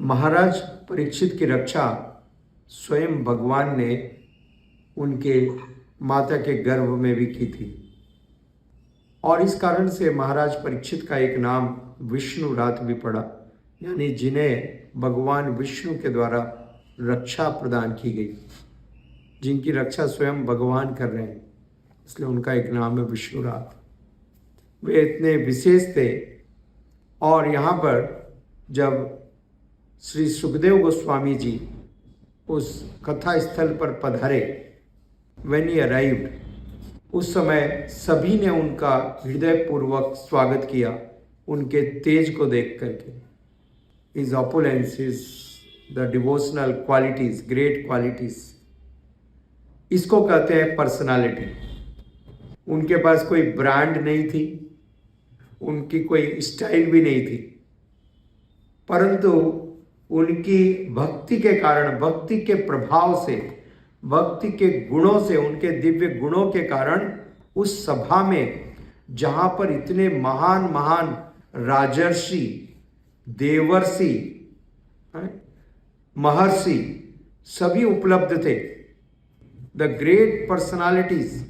महाराज परीक्षित की रक्षा स्वयं भगवान ने उनके माता के गर्भ में भी की थी और इस कारण से महाराज परीक्षित का एक नाम विष्णु रात भी पड़ा, यानी जिन्हें भगवान विष्णु के द्वारा रक्षा प्रदान की गई, जिनकी रक्षा स्वयं भगवान कर रहे हैं, इसलिए उनका एक नाम है विष्णु रात। वे इतने विशेष थे और यहाँ पर जब श्री सुखदेव गोस्वामी जी उस कथा स्थल पर पधारे, व्हेन ही अराइव्ड, उस समय सभी ने उनका हृदयपूर्वक स्वागत किया, उनके तेज को देख करके। His opulence, his the devotional qualities, great qualities, इसको कहते हैं पर्सनालिटी। उनके पास कोई ब्रांड नहीं थी, उनकी कोई स्टाइल भी नहीं थी, परंतु उनकी भक्ति के कारण, भक्ति के प्रभाव से, भक्ति के गुणों से, उनके दिव्य गुणों के कारण उस सभा में जहाँ पर इतने महान महान राजर्षि, देवर्षि, महर्षि सभी उपलब्ध थे, the great personalities,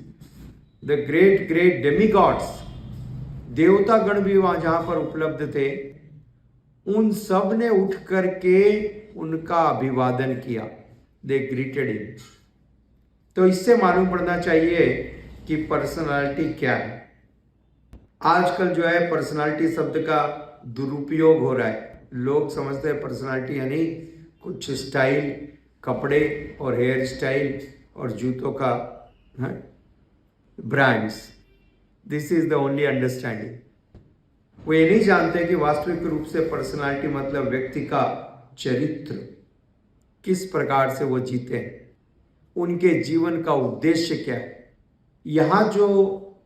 the great great demigods, देवतागण भी वहाँ जहाँ पर उपलब्ध थे, उन सब ने उठ करके उनका अभिवादन किया। दे ग्रीटेड हिम। तो इससे मालूम पड़ना चाहिए कि पर्सनालिटी क्या है। आजकल जो है पर्सनालिटी शब्द का दुरुपयोग हो रहा है। लोग समझते हैं पर्सनालिटी यानी कुछ स्टाइल, कपड़े और हेयर स्टाइल और जूतों का brands. This is the only understanding. वो ये नहीं जानते कि वास्तविक रूप से पर्सनालिटी मतलब व्यक्ति का चरित्र, किस प्रकार से वो जीते हैं, उनके जीवन का उद्देश्य क्या है। यहाँ जो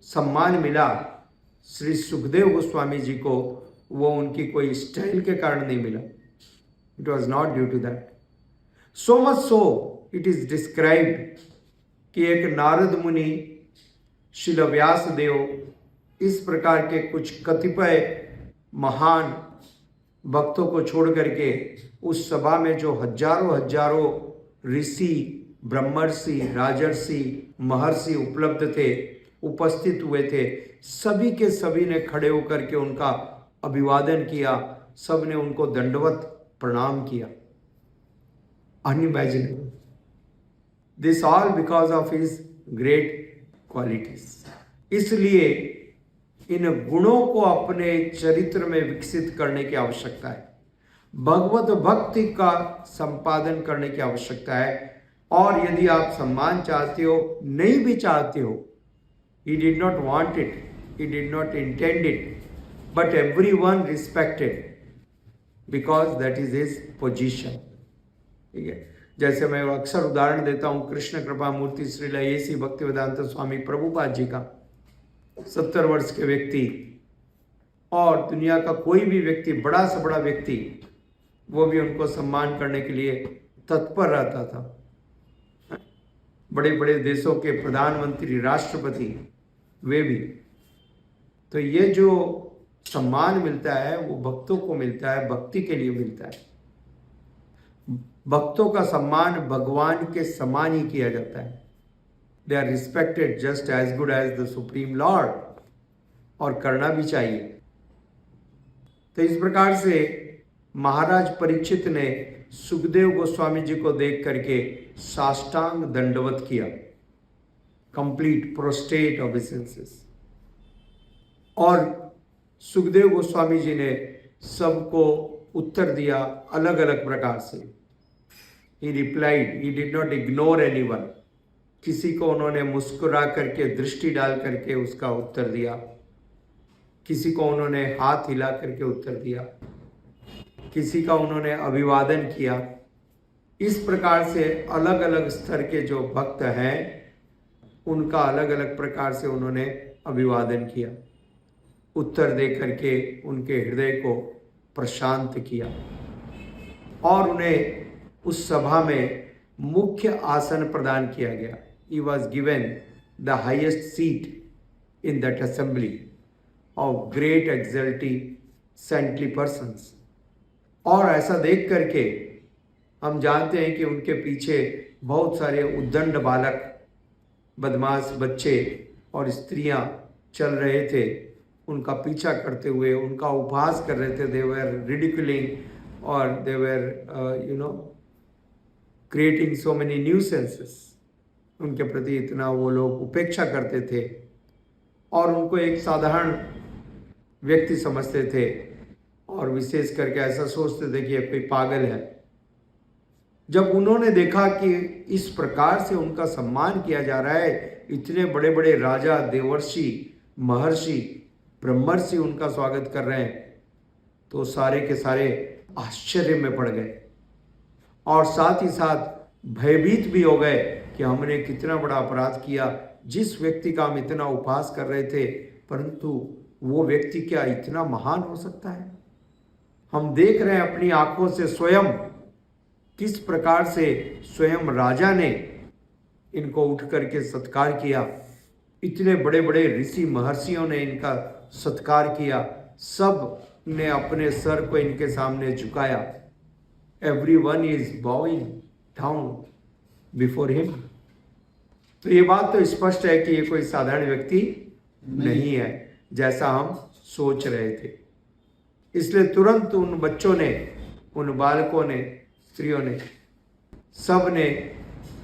सम्मान मिला श्री सुखदेव गोस्वामी जी को, वो उनकी कोई स्टाइल के कारण नहीं मिला। It was not due to that. So much so it is described कि एक नारद मुनि, श्रील व्यास देव, इस प्रकार के कुछ कतिपय महान भक्तों को छोड़ करके उस सभा में जो हजारों हजारों ऋषि, ब्रह्मर्षि, राजर्षि, महर्षि उपलब्ध थे, उपस्थित हुए थे, सभी के सभी ने खड़े होकर के उनका अभिवादन किया, सब ने उनको दंडवत प्रणाम किया। Unimaginable. This all because of his great qualities. इसलिए इन गुणों को अपने चरित्र में विकसित करने की आवश्यकता है, भगवत भक्ति का संपादन करने की आवश्यकता है। और यदि आप सम्मान चाहते हो, नहीं भी चाहते हो, he did not want it, he did not intend it, but everyone respected because that is his position। ठीक है, जैसे मैं अक्सर उदाहरण देता हूँ कृष्ण कृपा मूर्ति श्रील एसी भक्तिवेदांत स्वामी प्रभुपाद जी का। 70 वर्ष के व्यक्ति और दुनिया का कोई भी व्यक्ति, बड़ा से बड़ा व्यक्ति, वो भी उनको सम्मान करने के लिए तत्पर रहता था। बड़े बड़े देशों के प्रधानमंत्री, राष्ट्रपति, वे भी। तो ये जो सम्मान मिलता है वो भक्तों को मिलता है, भक्ति के लिए मिलता है। भक्तों का सम्मान भगवान के समान ही किया जाता है। They are respected just as good as the Supreme Lord, और करना भी चाहिए। तो इस प्रकार से महाराज परीक्षित ने सुखदेव गोस्वामी जी को देख करके साष्टांग दंडवत किया, कंप्लीट प्रोस्टेट ऑबिसेंसेस। और सुखदेव गोस्वामी जी ने सबको उत्तर दिया अलग अलग प्रकार से। He replied, he did not ignore anyone। किसी को उन्होंने मुस्कुरा करके, दृष्टि डाल करके उसका उत्तर दिया, किसी को उन्होंने हाथ हिला करके उत्तर दिया, किसी का उन्होंने अभिवादन किया। इस प्रकार से अलग अलग स्तर के जो भक्त हैं उनका अलग अलग प्रकार से उन्होंने अभिवादन किया, उत्तर दे करके उनके हृदय को प्रशांत किया और उन्हें उस सभा में मुख्य आसन प्रदान किया गया। He was given the highest seat in that assembly of great exalted saintly persons। और ऐसा देख करके हम जानते हैं कि उनके पीछे बहुत सारे उद्दंड बालक, बदमाश बच्चे और स्त्रियां चल रहे थे, उनका पीछा करते हुए, उनका उपहास कर रहे थे। दे वर रिडिकुलिंग और दे वर क्रिएटिंग सो मेनी न्यूसेंसेस। उनके प्रति इतना वो लोग उपेक्षा करते थे और उनको एक साधारण व्यक्ति समझते थे और विशेष करके ऐसा सोचते थे कि ये कोई पागल है। जब उन्होंने देखा कि इस प्रकार से उनका सम्मान किया जा रहा है, इतने बड़े बड़े राजा, देवर्षि, महर्षि, ब्रह्मर्षि उनका स्वागत कर रहे हैं, तो सारे के सारे आश्चर्य में पड़ गए और साथ ही साथ भयभीत भी हो गए कि हमने कितना बड़ा अपराध किया। जिस व्यक्ति का हम इतना उपहास कर रहे थे, परंतु वो व्यक्ति क्या इतना महान हो सकता है? हम देख रहे हैं अपनी आंखों से स्वयं किस प्रकार से स्वयं राजा ने इनको उठ करके सत्कार किया। इतने बड़े बड़े ऋषि महर्षियों ने इनका सत्कार किया, सब ने अपने सर को इनके सामने झुकाया। Everyone is bowing down before him। तो ये बात तो स्पष्ट है कि ये कोई साधारण व्यक्ति नहीं है जैसा हम सोच रहे थे। इसलिए तुरंत उन बच्चों ने, उन बालकों ने, स्त्रियों ने, सब ने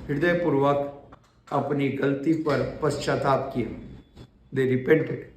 हृदयपूर्वक अपनी गलती पर पश्चाताप किया। दे रिपेंटेड।